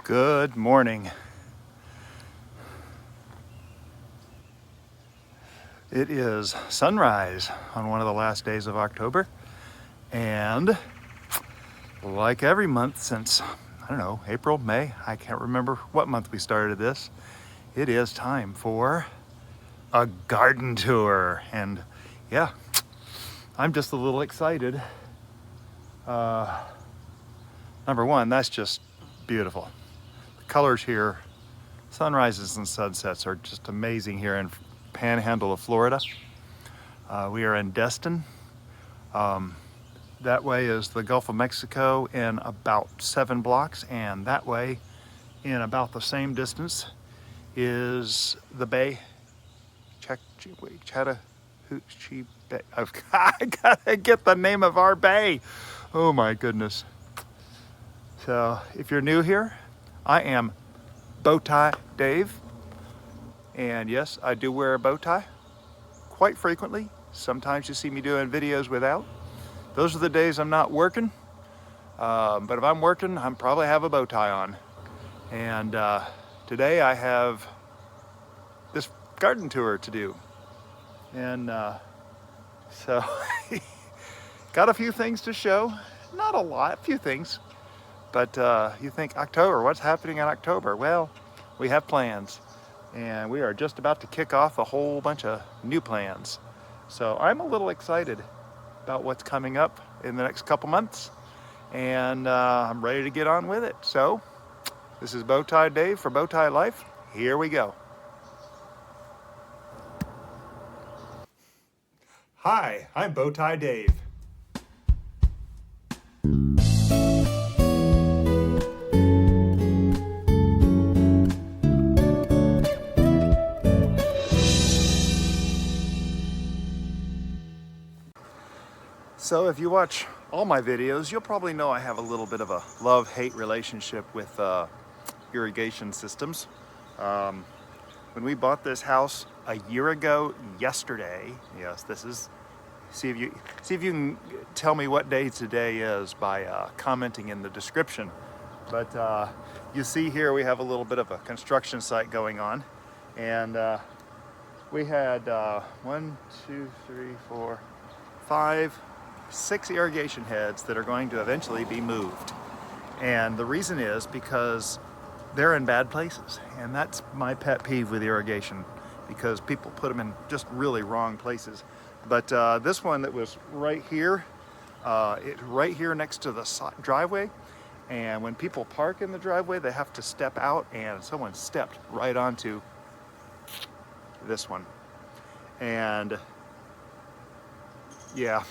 Good morning. It is sunrise on one of the last days of October, and like every month since, I don't know, April, May, I can't remember what month we started this, it is time for a garden tour. And yeah, I'm just a little excited. Number one, that's just beautiful. The colors here, sunrises and sunsets, are just amazing here in Panhandle of Florida. We are in Destin. That way is the Gulf of Mexico in about 7 blocks, and that way in about the same distance is the bay. I gotta get the name of our bay. Oh my goodness. So if you're new here, I am Bowtie Dave. And yes, I do wear a bow tie quite frequently. Sometimes you see me doing videos without. Those are the days I'm not working. But if I'm working, I probably have a bow tie on. And today I have this garden tour to do. And so got a few things to show. Not a lot, a few things. But you think October, what's happening in October? Well, we have plans. And we are just about to kick off a whole bunch of new plans. So I'm a little excited about what's coming up in the next couple months. And I'm ready to get on with it. So this is Bowtie Dave for Bowtie Life. Here we go. Hi, I'm Bowtie Dave. So if you watch all my videos, you'll probably know I have a little bit of a love-hate relationship with irrigation systems. When we bought this house a year ago yesterday, yes, this is, see if you can tell me what day today is by commenting in the description. But you see here we have a little bit of a construction site going on, and we had 6 irrigation heads that are going to eventually be moved. And the reason is because they're in bad places. And that's my pet peeve with irrigation, because people put them in just really wrong places. But this one that was right here, right here next to the driveway. And when people park in the driveway, they have to step out, and someone stepped right onto this one. And yeah.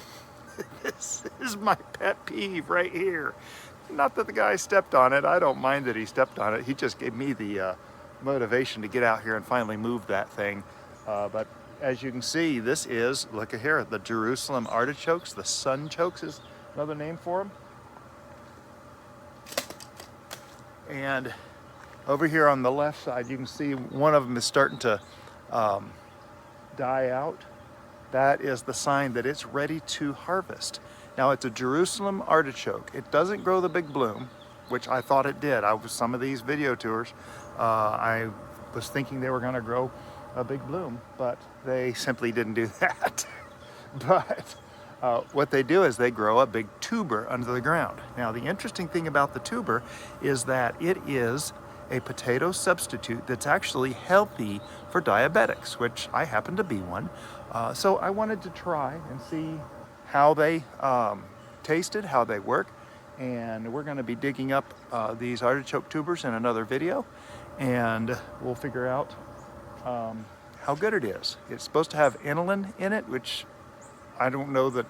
This is my pet peeve right here. Not that the guy stepped on it. I don't mind that he stepped on it. He just gave me the motivation to get out here and finally move that thing. But as you can see, this is, look at here, the Jerusalem artichokes. The Sunchokes is another name for them. And over here on the left side, you can see one of them is starting to die out. That is the sign that it's ready to harvest. Now, it's a Jerusalem artichoke. It doesn't grow the big bloom, which I thought it did. Some of these video tours, I was thinking they were gonna grow a big bloom, but they simply didn't do that. But what they do is they grow a big tuber under the ground. Now, the interesting thing about the tuber is that it is a potato substitute that's actually healthy for diabetics, which I happen to be one. So I wanted to try and see how they tasted, how they work. And we're going to be digging up these artichoke tubers in another video, and we'll figure out how good it is. It's supposed to have inulin in it, which I don't know the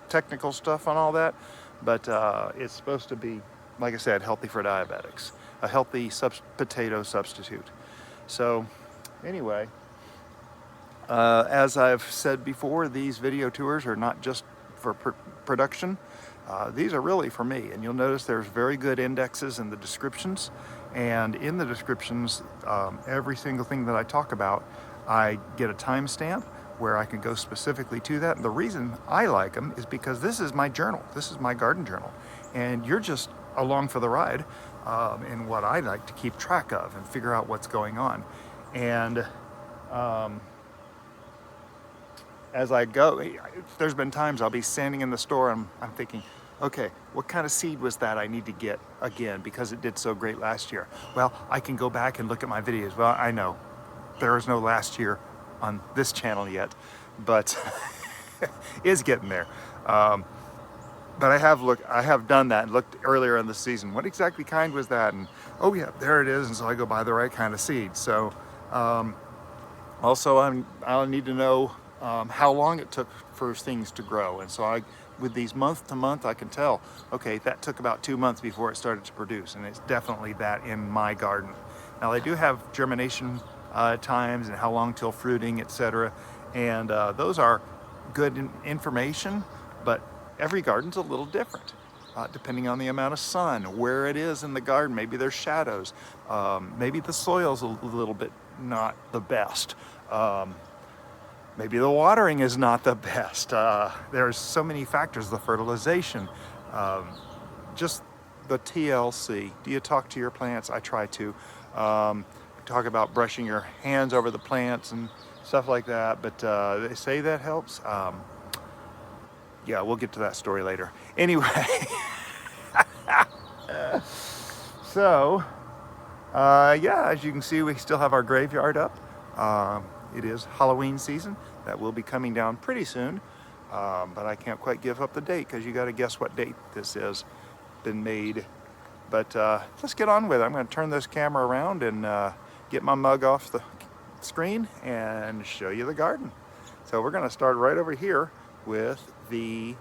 technical stuff on all that, but it's supposed to be, like I said, healthy for diabetics, a healthy potato substitute. So anyway, as I've said before, these video tours are not just for production. These are really for me, and you'll notice there's very good indexes in the descriptions. And in the descriptions, every single thing that I talk about, I get a timestamp where I can go specifically to that. And the reason I like them is because this is my journal. This is my garden journal. And you're just along for the ride in what I like to keep track of and figure out what's going on. And as I go, there's been times I'll be standing in the store and I'm thinking, okay, what kind of seed was that I need to get again because it did so great last year? Well, I can go back and look at my videos. Well, I know there is no last year on this channel yet, but is getting there. But I have done that and looked earlier in the season. What exactly kind was that? And oh yeah, there it is. And so I go buy the right kind of seed. So also I'll need to know how long it took for things to grow. And so with these month to month, I can tell, okay, that took about 2 months before it started to produce. And it's definitely that in my garden. Now I do have germination times and how long till fruiting, etc. And those are good information, but every garden's a little different, depending on the amount of sun, where it is in the garden. Maybe there's shadows. Maybe the soil's a little bit not the best. Maybe the watering is not the best. There's so many factors, the fertilization, just the TLC. Do you talk to your plants? I try to. Talk about brushing your hands over the plants and stuff like that, but they say that helps. Yeah, we'll get to that story later. Anyway, so yeah, as you can see, we still have our graveyard up. It is Halloween season. That will be coming down pretty soon, but I can't quite give up the date because you got to guess what date this is been made. But let's get on with it. I'm going to turn this camera around and get my mug off the screen and show you the garden. So we're going to start right over here with the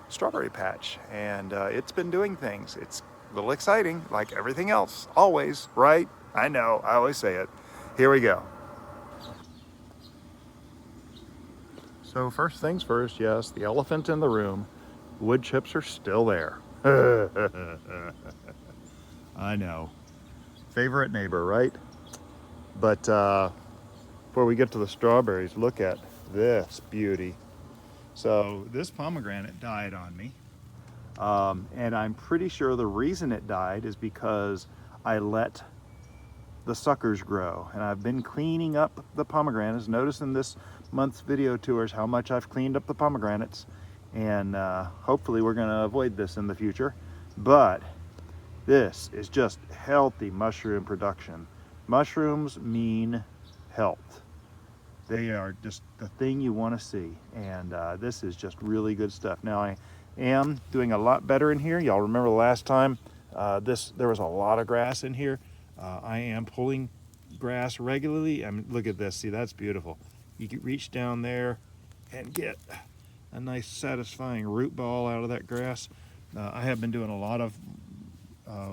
strawberry patch, and it's been doing things. It's a little exciting, like everything else, always, right? I know, I always say it. Here we go. So first things first, yes, the elephant in the room. Wood chips are still there. I know. Favorite neighbor, right? But before we get to the strawberries, look at this beauty. So this pomegranate died on me. And I'm pretty sure the reason it died is because I let the suckers grow. And I've been cleaning up the pomegranates. Notice in this month's video tours how much I've cleaned up the pomegranates. And hopefully we're going to avoid this in the future. But this is just healthy mushroom production. Mushrooms mean health. They are just the thing you want to see. And this is just really good stuff. Now I am doing a lot better in here. Y'all remember the last time there was a lot of grass in here. I am pulling grass regularly. I mean, look at this. See, that's beautiful. You can reach down there and get a nice satisfying root ball out of that grass. I have been doing a lot of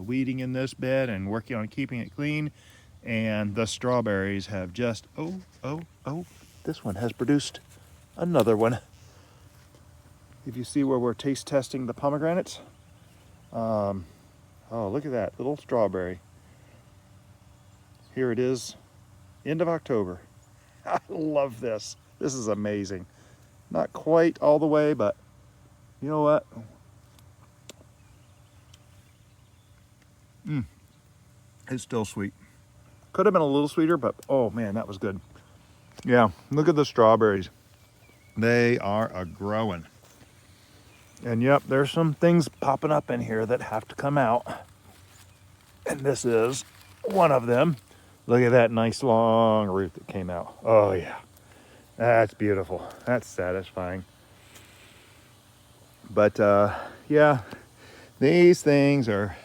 weeding in this bed and working on keeping it clean, and the strawberries have just this one has produced another one. If you see where we're taste testing the pomegranates, oh, look at that little strawberry. Here it is, end of October. I love this. This is amazing. Not quite all the way, but you know what? It's still sweet. Could have been a little sweeter, but oh man, that was good. Yeah, look at the strawberries. They are a-growing. And yep, there's some things popping up in here that have to come out. And this is one of them. Look at that nice long root that came out. Oh yeah, that's beautiful. That's satisfying. But yeah, these things are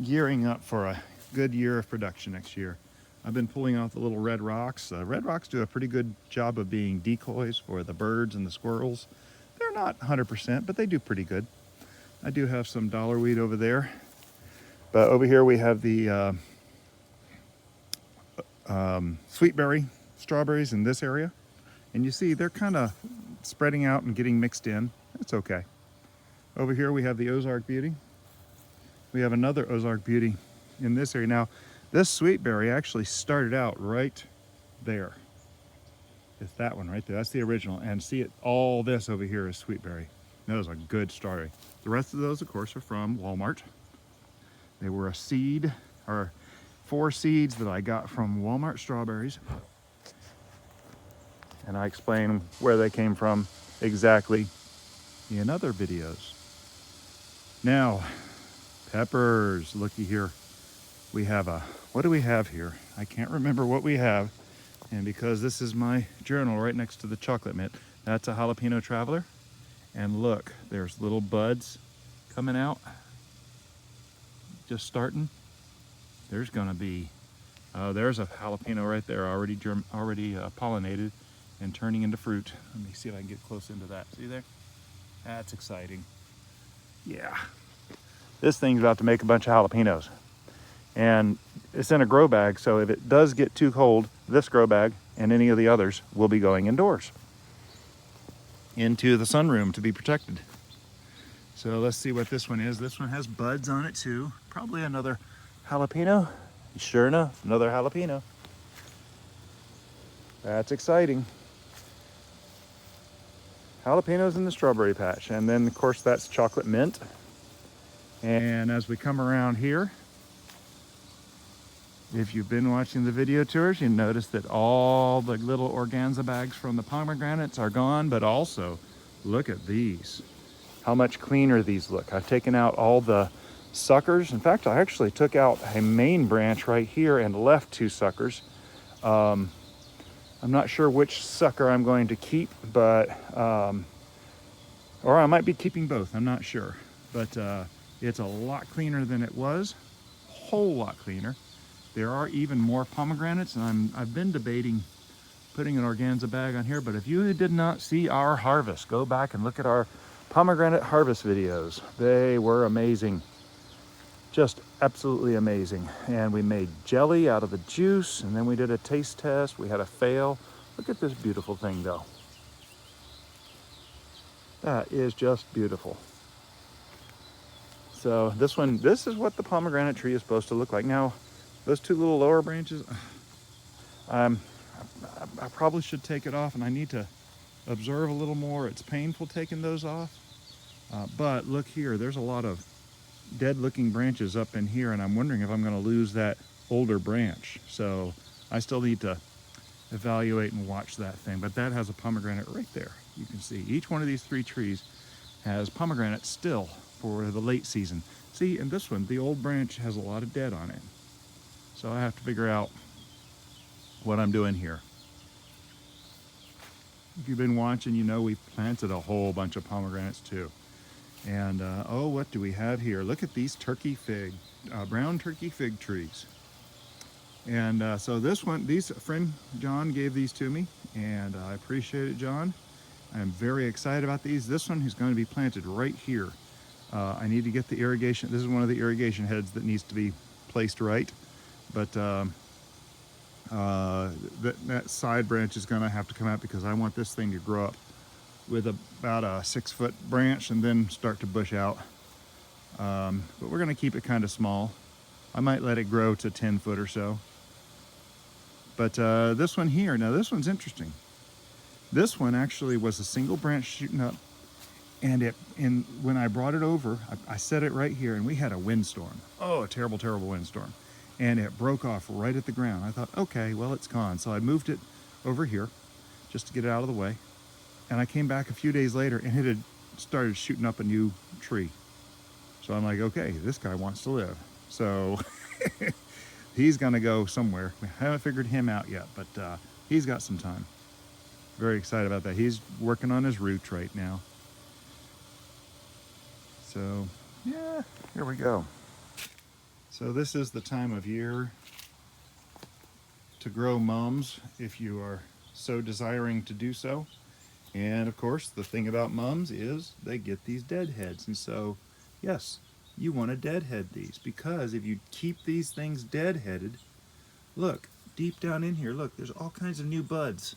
gearing up for a good year of production next year. I've been pulling out the little red rocks. Red rocks do a pretty good job of being decoys for the birds and the squirrels. They're not 100%, but they do pretty good. I do have some dollar weed over there. But over here we have the sweetberry strawberries in this area. And you see they're kind of spreading out and getting mixed in. It's okay. Over here we have the Ozark Beauty. We have another Ozark Beauty in this area. Now, this sweetberry actually started out right there. It's that one right there. That's the original. And see it, all this over here is sweetberry. That was a good strawberry. The rest of those, of course, are from Walmart. They were a seed, or 4 seeds that I got from Walmart strawberries. And I explain where they came from exactly in other videos. Now, peppers, looky here. We have what do we have here? I can't remember what we have. And because this is my journal right next to the chocolate mint, that's a Jalapeno Traveler. And look, there's little buds coming out, just starting. There's gonna be, there's a jalapeno right there, already pollinated and turning into fruit. Let me see if I can get close into that. See there? That's exciting. Yeah. This thing's about to make a bunch of jalapenos. And it's in a grow bag, so if it does get too cold, this grow bag and any of the others will be going indoors into the sunroom to be protected. So let's see what this one is. This one has buds on it too. Probably another jalapeno. Sure enough, another jalapeno. That's exciting. Jalapenos in the strawberry patch. And then of course that's chocolate mint. And as we come around here, if you've been watching the video tours, you notice that all the little organza bags from the pomegranates are gone, but also look at these. How much cleaner these look. I've taken out all the suckers. In fact, I actually took out a main branch right here and left 2 suckers. I'm not sure which sucker I'm going to keep, but, or I might be keeping both, I'm not sure. But it's a lot cleaner than it was, a whole lot cleaner. There are even more pomegranates, and I've been debating putting an organza bag on here, but if you did not see our harvest, go back and look at our pomegranate harvest videos. They were amazing. Just absolutely amazing. And we made jelly out of the juice, and then we did a taste test. We had a fail. Look at this beautiful thing though. That is just beautiful. So this is what the pomegranate tree is supposed to look like. Now, those 2 little lower branches, I probably should take it off, and I need to observe a little more. It's painful taking those off. But look here, there's a lot of dead looking branches up in here, and I'm wondering if I'm going to lose that older branch. So I still need to evaluate and watch that thing. But that has a pomegranate right there. You can see each one of these 3 trees has pomegranates still for the late season. See, and this one, the old branch has a lot of dead on it. So I have to figure out what I'm doing here. If you've been watching, you know we've planted a whole bunch of pomegranates too. And oh, what do we have here? Look at these turkey fig, brown turkey fig trees. And so this one, a friend John gave these to me, and I appreciate it, John. I'm very excited about these. This one is going to be planted right here. I need to get the irrigation. This is one of the irrigation heads that needs to be placed right. But that side branch is going to have to come out because I want this thing to grow up with about a 6-foot branch and then start to bush out. But we're going to keep it kind of small. I might let it grow to 10 foot or so. But this one here, now this one's interesting. This one actually was a single branch shooting up, and when I brought it over, I set it right here, and we had a windstorm. Oh, a terrible, terrible windstorm. And it broke off right at the ground. I thought, okay, well, it's gone. So I moved it over here just to get it out of the way. And I came back a few days later, and it had started shooting up a new tree. So I'm like, okay, this guy wants to live. So he's gonna go somewhere. We haven't figured him out yet, but he's got some time. Very excited about that. He's working on his roots right now. So yeah, here we go. So this is the time of year to grow mums if you are so desiring to do so. And of course, the thing about mums is they get these deadheads. And so, yes, you want to deadhead these, because if you keep these things deadheaded, look, deep down in here, look, there's all kinds of new buds.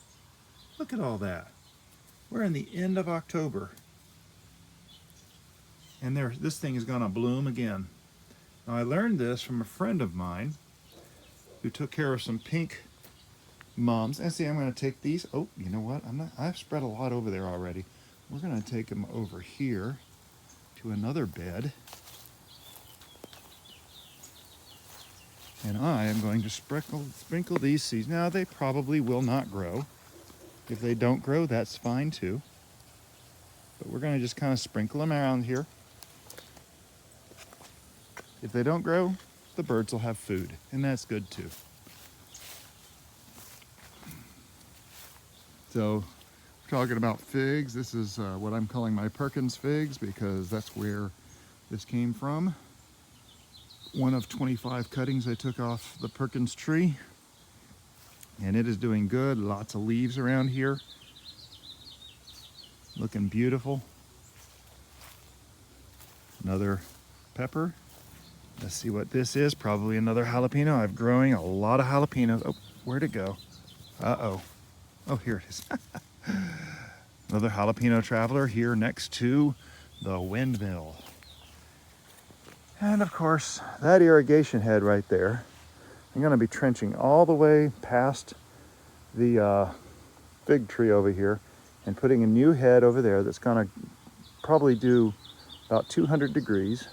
Look at all that. We're in the end of October. And this thing is going to bloom again. Now, I learned this from a friend of mine who took care of some pink mums. And see, I'm going to take these. Oh, you know what? I've spread a lot over there already. We're going to take them over here to another bed. And I am going to sprinkle these seeds. Now, they probably will not grow. If they don't grow, that's fine too. But we're going to just kind of sprinkle them around here. If they don't grow, the birds will have food, and that's good too. So, we're talking about figs. This is what I'm calling my Perkins figs because that's where this came from. One of 25 cuttings I took off the Perkins tree, and it is doing good. Lots of leaves around here. Looking beautiful. Another pepper. Let's see what this is. Probably another jalapeno. I'm growing a lot of jalapenos. Oh, where'd it go? Uh-oh. Oh, here it is. Another Jalapeno Traveler here next to the windmill. And of course, that irrigation head right there, I'm going to be trenching all the way past the fig tree over here and putting a new head over there that's going to probably do about 200 degrees.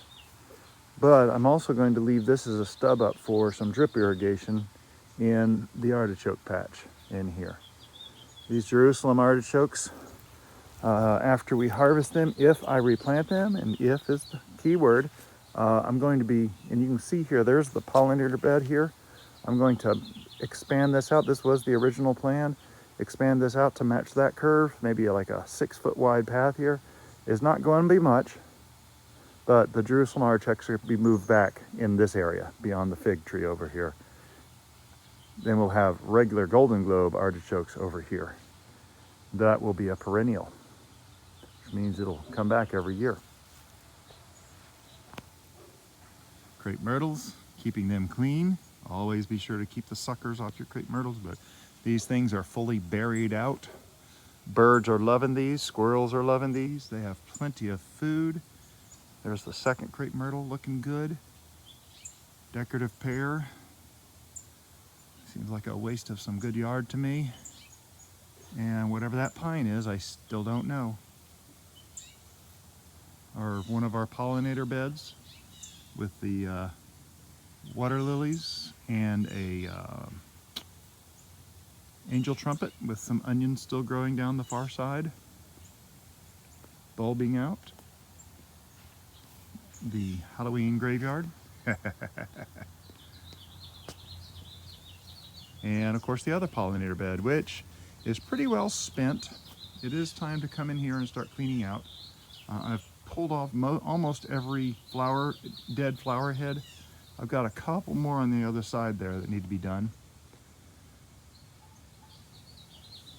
But I'm also going to leave this as a stub up for some drip irrigation in the artichoke patch in here. These Jerusalem artichokes, after we harvest them, if I replant them, and if is the key word, I'm going to be, and you can see here, there's the pollinator bed here. I'm going to expand this out. This was the original plan. Expand this out to match that curve, maybe like a 6-foot wide path here. It's not going to be much, but the Jerusalem artichokes are going to be moved back in this area beyond the fig tree over here. Then we'll have regular golden globe artichokes over here. That will be a perennial, which means it'll come back every year. Crepe myrtles, keeping them clean. Always be sure to keep the suckers off your crepe myrtles, but these things are fully buried out. Birds are loving these, squirrels are loving these. They have plenty of food. There's the second crepe myrtle looking good. Decorative pear. Seems like a waste of some good yard to me. And whatever that pine is, I still don't know. Or one of our pollinator beds with the water lilies and a angel trumpet with some onions still growing down the far side, bulbing out. The Halloween graveyard. And of course the other pollinator bed, which is pretty well spent. It is time to come in here and start cleaning out. I've pulled off almost every dead flower head. I've got a couple more on the other side there that need to be done.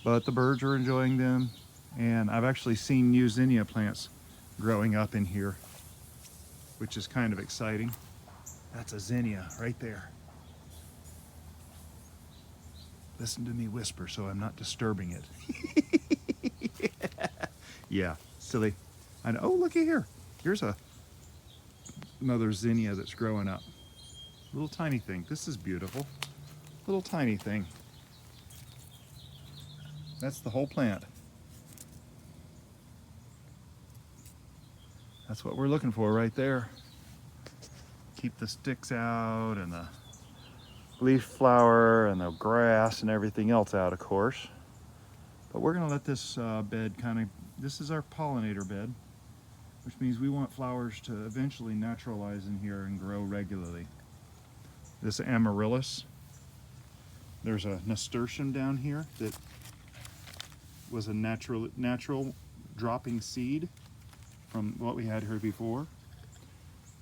But the birds are enjoying them, and I've actually seen new zinnia plants growing up in here, which is kind of exciting. That's a zinnia right there. Listen to me whisper so I'm not disturbing it. Yeah, silly. And oh, looky here. Here's another zinnia that's growing up. Little tiny thing. This is beautiful. Little tiny thing. That's the whole plant. That's what we're looking for right there. Keep the sticks out and the leaf flower and the grass and everything else out, of course. But we're going to let this bed this is our pollinator bed, which means we want flowers to eventually naturalize in here and grow regularly. This amaryllis. There's a nasturtium down here that was a natural dropping seed from what we had here before.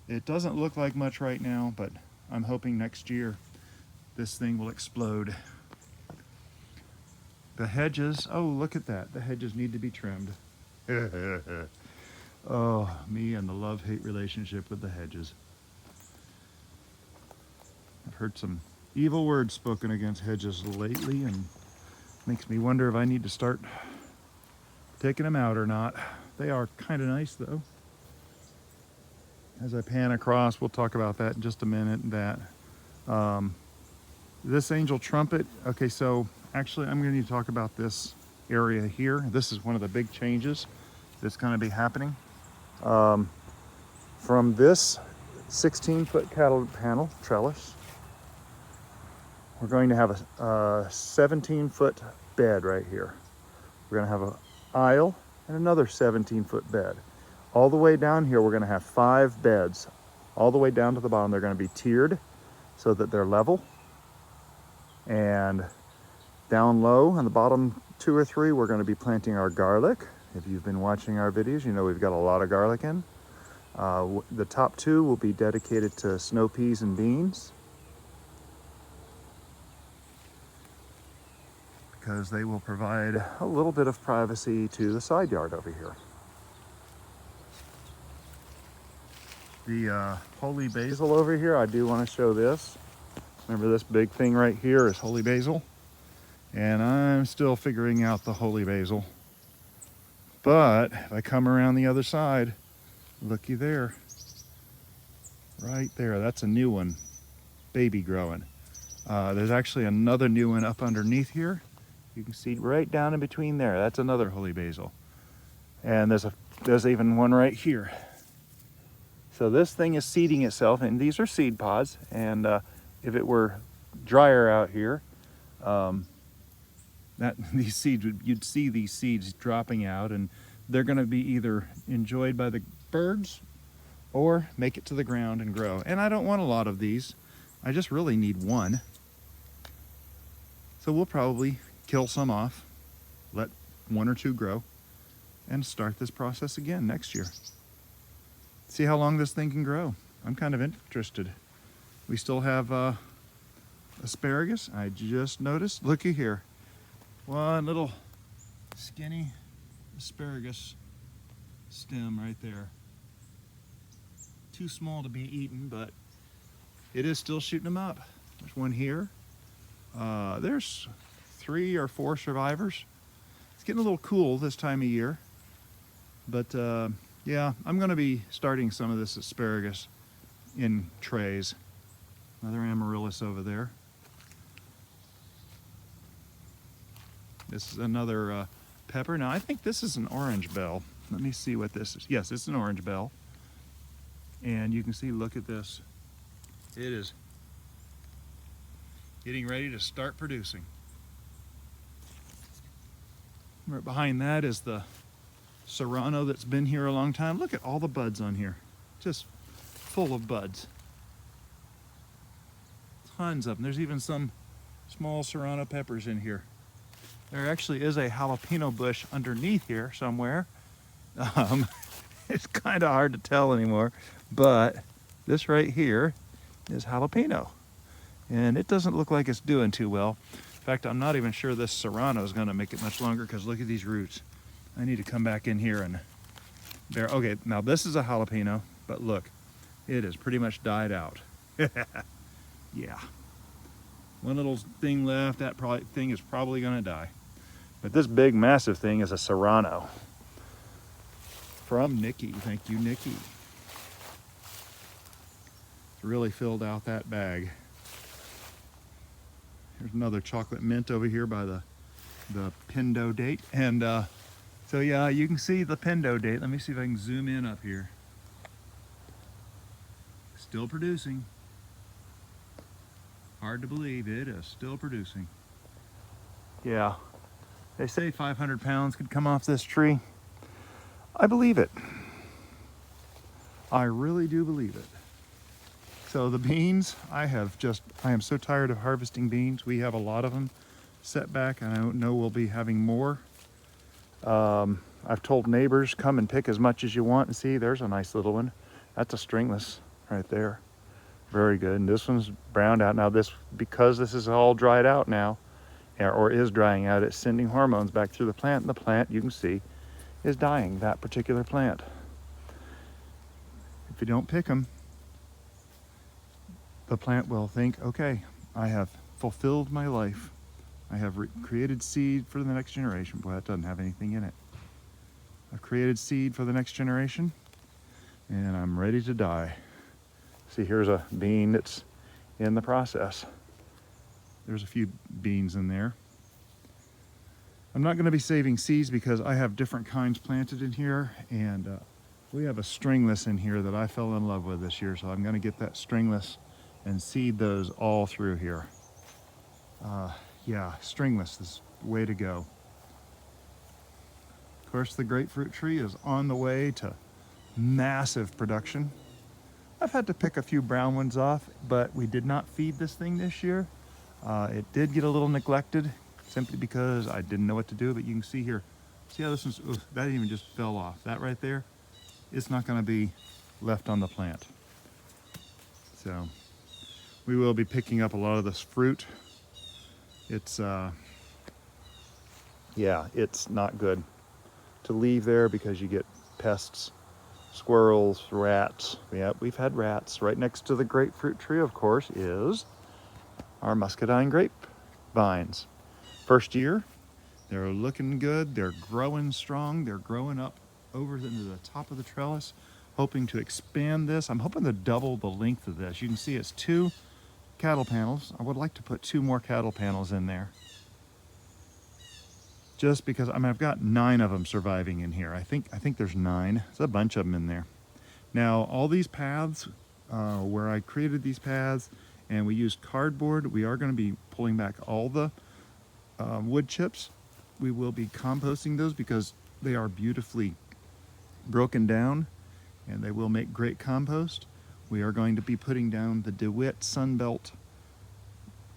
It doesn't look like much right now, but I'm hoping next year this thing will explode. The hedges, oh, look at that. The hedges need to be trimmed. Oh, me and the love-hate relationship with the hedges. I've heard some evil words spoken against hedges lately, and makes me wonder if I need to start taking them out or not. They are kind of nice, though. As I pan across, we'll talk about that in just a minute. This angel trumpet, okay, so actually I'm going to need to talk about this area here. This is one of the big changes that's going to be happening. From this 16-foot cattle panel trellis we're going to have a 17-foot bed right here. We're going to have an aisle and another 17-foot bed. All the way down here, we're going to have 5 beds. All the way down to the bottom, they're going to be tiered so that they're level. And down low on the bottom 2 or 3, we're going to be planting our garlic. If you've been watching our videos, you know we've got a lot of garlic in. The top 2 will be dedicated to snow peas and beans, because they will provide a little bit of privacy to the side yard over here. The holy basil over here, I do want to show this. Remember, this big thing right here is holy basil, and I'm still figuring out the holy basil. But if I come around the other side, looky there, right there, that's a new one, baby growing. There's actually another new one up underneath here. You can see right down in between there, that's another holy basil. And there's even one right here. So this thing is seeding itself, and these are seed pods. And if it were drier out here, these seeds, you'd see these seeds dropping out, and they're going to be either enjoyed by the birds or make it to the ground and grow. And I don't want a lot of these. I just really need one. So we'll probably kill some off, let 1 or 2 grow, and start this process again next year. See how long this thing can grow. I'm kind of interested. We still have asparagus. I just noticed, looky here. One little skinny asparagus stem right there. Too small to be eaten, but it is still shooting them up. There's one here. There's 3 or 4 survivors. It's getting a little cool this time of year, but yeah, I'm going to be starting some of this asparagus in trays. Another amaryllis over there. This is another pepper. Now I think this is an orange bell. Let me see what this is. Yes, it's an orange bell. And you can see, look at this. It is getting ready to start producing. Right behind that is the Serrano that's been here a long time. Look at all the buds on here. Just full of buds. Tons of them. There's even some small Serrano peppers in here. There actually is a jalapeno bush underneath here somewhere. It's kind of hard to tell anymore, but this right here is jalapeno. And it doesn't look like it's doing too well. In fact, I'm not even sure this Serrano is going to make it much longer, because look at these roots. I need to come back in here and bear. Okay, now this is a jalapeno, but look, it has pretty much died out. Yeah. One little thing left, that thing is probably going to die. But this big, massive thing is a Serrano. From Nikki. Thank you, Nikki. It's really filled out that bag. Here's another chocolate mint over here by the Pindo Date. And so yeah, you can see the Pindo Date. Let me see if I can zoom in up here. Still producing. Hard to believe, it is still producing. Yeah, they say 500 pounds could come off this tree. I believe it. I really do believe it. So the beans, I am so tired of harvesting beans. We have a lot of them set back, and I don't know we'll be having more. I've told neighbors, come and pick as much as you want. And see, there's a nice little one. That's a stringless right there. Very good. And this one's browned out. Now this, because this is all dried out now, or is drying out, it's sending hormones back through the plant. And the plant, you can see, is dying, that particular plant. If you don't pick them, the plant will think, okay, I have fulfilled my life. I have created seed for the next generation. Boy, that doesn't have anything in it. I've created seed for the next generation, and I'm ready to die. See, here's a bean that's in the process. There's a few beans in there. I'm not going to be saving seeds because I have different kinds planted in here, and we have a stringless in here that I fell in love with this year, so I'm going to get that stringless and seed those all through here. Yeah, stringless is the way to go. Of course, the grapefruit tree is on the way to massive production. I've had to pick a few brown ones off, but we did not feed this thing this year. It did get a little neglected simply because I didn't know what to do, but you can see here, see how this one's, ooh, that even just fell off. That right there, it's not gonna be left on the plant. So we will be picking up a lot of this fruit. It's, yeah, it's not good to leave there because you get pests, squirrels, rats. Yeah, we've had rats. Right next to the grapefruit tree, of course, is our Muscadine grape vines. First year, they're looking good. They're growing strong. They're growing up over into the top of the trellis, hoping to expand this. I'm hoping to double the length of this. You can see it's 2 cattle panels. I would like to put 2 more cattle panels in there. Just because, I mean, I've got 9 of them surviving in here. I think there's 9. There's a bunch of them in there. Now, all these paths, where I created these paths and we used cardboard, we are going to be pulling back all the wood chips. We will be composting those because they are beautifully broken down and they will make great compost. We are going to be putting down the DeWitt Sunbelt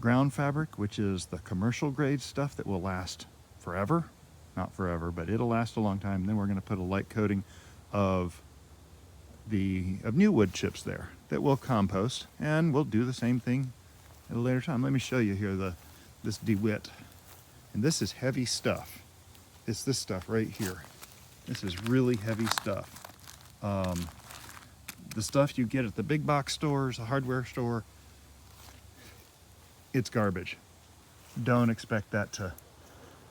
ground fabric, which is the commercial grade stuff that will last forever. Not forever, but it'll last a long time. Then we're going to put a light coating of new wood chips there that will compost, and we'll do the same thing at a later time. Let me show you here this DeWitt, and this is heavy stuff. It's this stuff right here. This is really heavy stuff. The stuff you get at the big box stores, the hardware store, it's garbage. Don't expect that to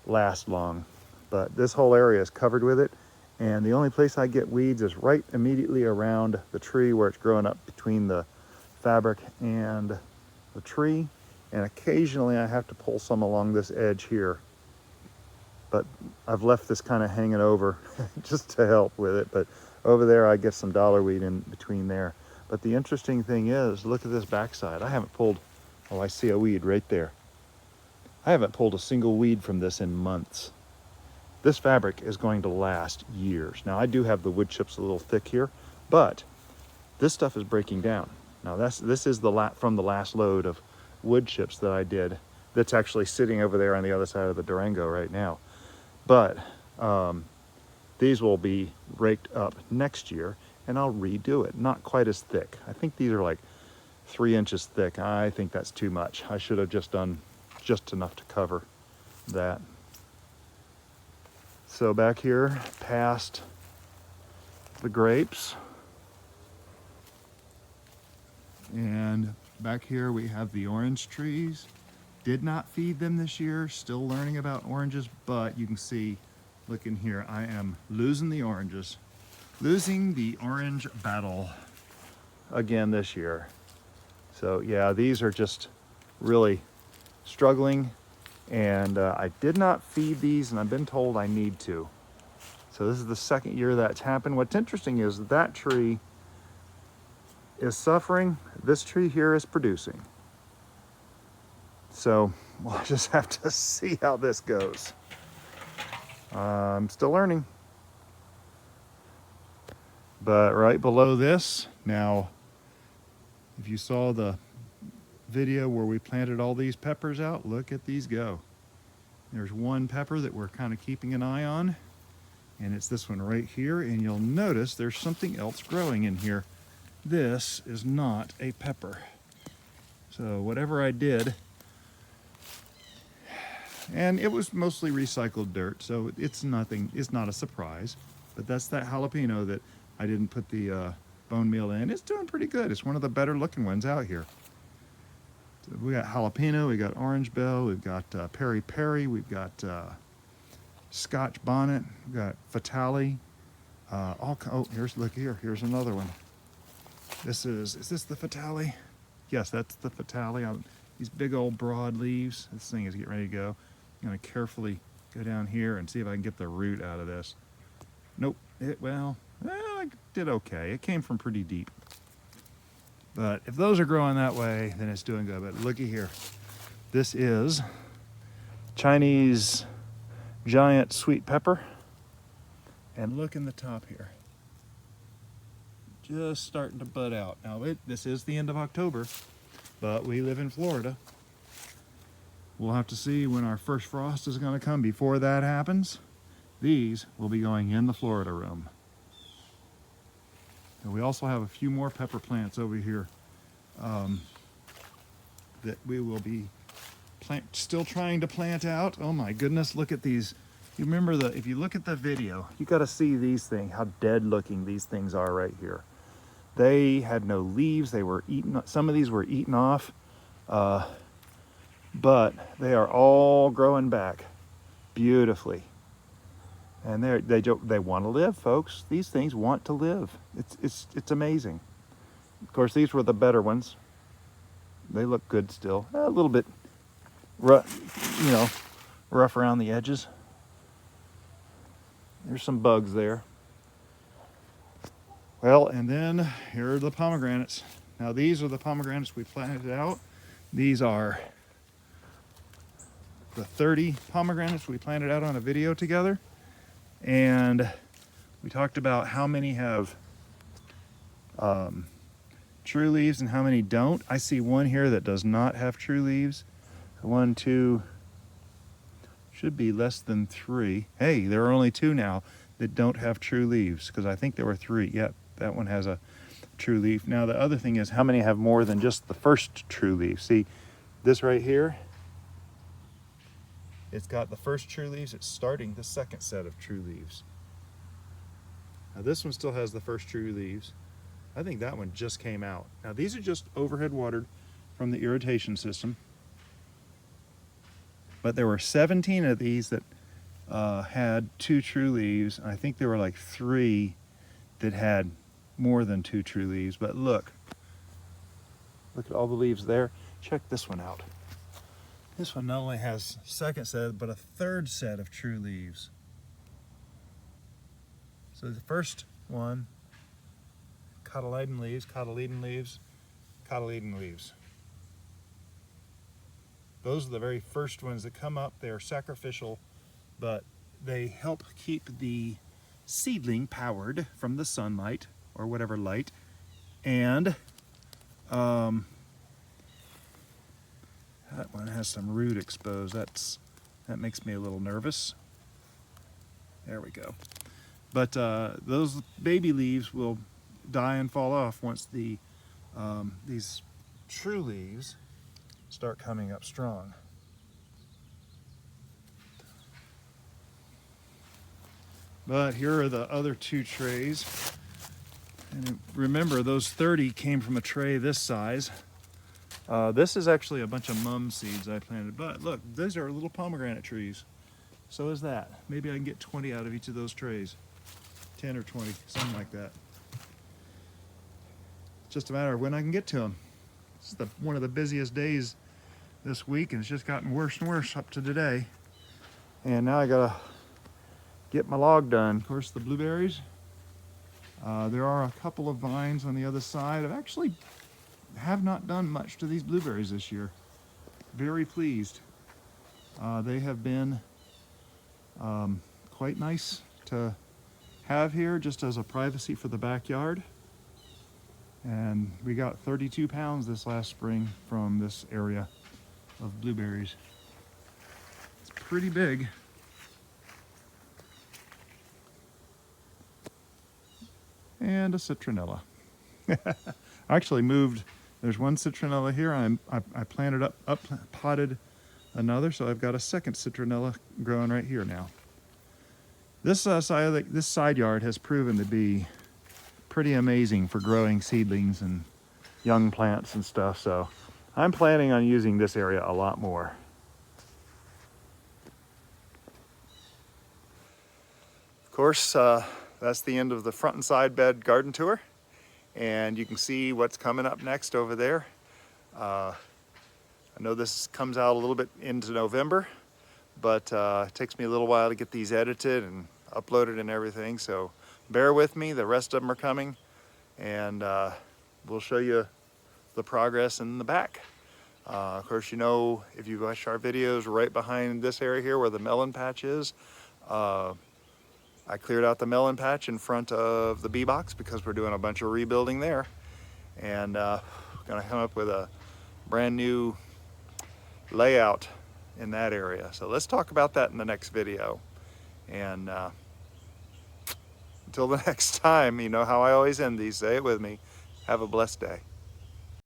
last long. But this whole area is covered with it, and the only place I get weeds is right immediately around the tree where it's growing up between the fabric and the tree, and occasionally I have to pull some along this edge here, but I've left this kind of hanging over just to help with it. But over there I get some dollar weed in between there. But the interesting thing is, look at this backside. I haven't pulled, oh, I see a weed right there. I haven't pulled a single weed from this in months. This fabric is going to last years. Now, I do have the wood chips a little thick here, but this stuff is breaking down. Now, this is from the last load of wood chips that I did that's actually sitting over there on the other side of the Durango right now. But these will be raked up next year, and I'll redo it. Not quite as thick. I think these are like 3 inches thick. I think that's too much. I should have just done just enough to cover that. So back here, past the grapes, and back here we have the orange trees. Did not feed them this year, still learning about oranges, but you can see, look in here, I am losing the oranges. Losing the orange battle again this year. So yeah, these are just really struggling, and I did not feed these, and I've been told I need to. So this is the second year that's happened. What's interesting is that tree is suffering. This tree here is producing. So we'll just have to see how this goes. I'm still learning. But right below this, now, if you saw the video where we planted all these peppers out, look at these go. There's one pepper that we're kind of keeping an eye on, and it's this one right here, and you'll notice there's something else growing in here. This is not a pepper. So whatever I did, and it was mostly recycled dirt, so it's not a surprise, but that's that jalapeno that I didn't put the bone meal in. It's doing pretty good. It's one of the better looking ones out here. So we got jalapeno, we got orange bell, we've got peri peri, we've got Scotch bonnet, we've got fatale. Here's another one. Is this the fatale? Yes, that's the fatale. These big old broad leaves. This thing is getting ready to go. I'm gonna carefully go down here and see if I can get the root out of this. Nope, I did okay. It came from pretty deep. But if those are growing that way, then it's doing good. But looky here. This is Chinese giant sweet pepper. And look in the top here. Just starting to bud out. Now this is the end of October, but we live in Florida. We'll have to see when our first frost is going to come. Before that happens, these will be going in the Florida room. And we also have a few more pepper plants over here that we will be still trying to plant out. Oh my goodness, look at these. You remember if you look at the video, you got to see these things, how dead looking these things are right here. They had no leaves. They were eaten. Some of these were eaten off, but they are all growing back beautifully. And they want to live, folks. These things want to live. It's amazing. Of course, these were the better ones. They look good still. A little bit rough, you know, rough around the edges. There's some bugs there. Well, and then here are the pomegranates. Now these are the pomegranates we planted out. These are the 30 pomegranates we planted out on a video together. And we talked about how many have true leaves and how many don't. I see one here that does not have true leaves. 1, 2, should be less than 3. Hey, there are only 2 now that don't have true leaves, because I think there were 3. Yep, that one has a true leaf. Now the other thing is, how many have more than just the first true leaf? See, this right here, it's got the first true leaves. It's starting the second set of true leaves. Now this one still has the first true leaves. I think that one just came out. Now these are just overhead watered from the irrigation system. But there were 17 of these that had 2 true leaves. I think there were like 3 that had more than 2 true leaves. But look at all the leaves there. Check this one out. This one not only has second set, but a third set of true leaves. So the first one, cotyledon leaves, cotyledon leaves, cotyledon leaves. Those are the very first ones that come up. They are sacrificial, but they help keep the seedling powered from the sunlight or whatever light. And that one has some root exposed. That makes me a little nervous. There we go. But those baby leaves will die and fall off once these true leaves start coming up strong. But here are the other 2 trays. And remember, those 30 came from a tray this size. This is actually a bunch of mum seeds I planted. But look, these are little pomegranate trees. So is that. Maybe I can get 20 out of each of those trays. 10 or 20, something like that. It's just a matter of when I can get to them. This is one of the busiest days this week, and it's just gotten worse and worse up to today. And now I gotta get my log done. Of course, the blueberries. There are a couple of vines on the other side. I've actually have not done much to these blueberries this year. Very pleased. They have been quite nice to have here just as a privacy for the backyard. And we got 32 pounds this last spring from this area of blueberries. It's pretty big. And a citronella. I actually moved, there's one citronella here. I planted up potted another, so I've got a second citronella growing right here now. This side yard has proven to be pretty amazing for growing seedlings and young plants and stuff, so I'm planning on using this area a lot more. Of course, that's the end of the front and side bed garden tour, and you can see what's coming up next over there. I know this comes out a little bit into November, but it takes me a little while to get these edited and uploaded and everything, so bear with me. The rest of them are coming, and we'll show you the progress in the back. Of course, you know, if you watch our videos, right behind this area here where the melon patch is, I cleared out the melon patch in front of the bee box because we're doing a bunch of rebuilding there. And gonna come up with a brand new layout in that area. So let's talk about that in the next video. And until the next time, you know how I always end these, say it with me, have a blessed day.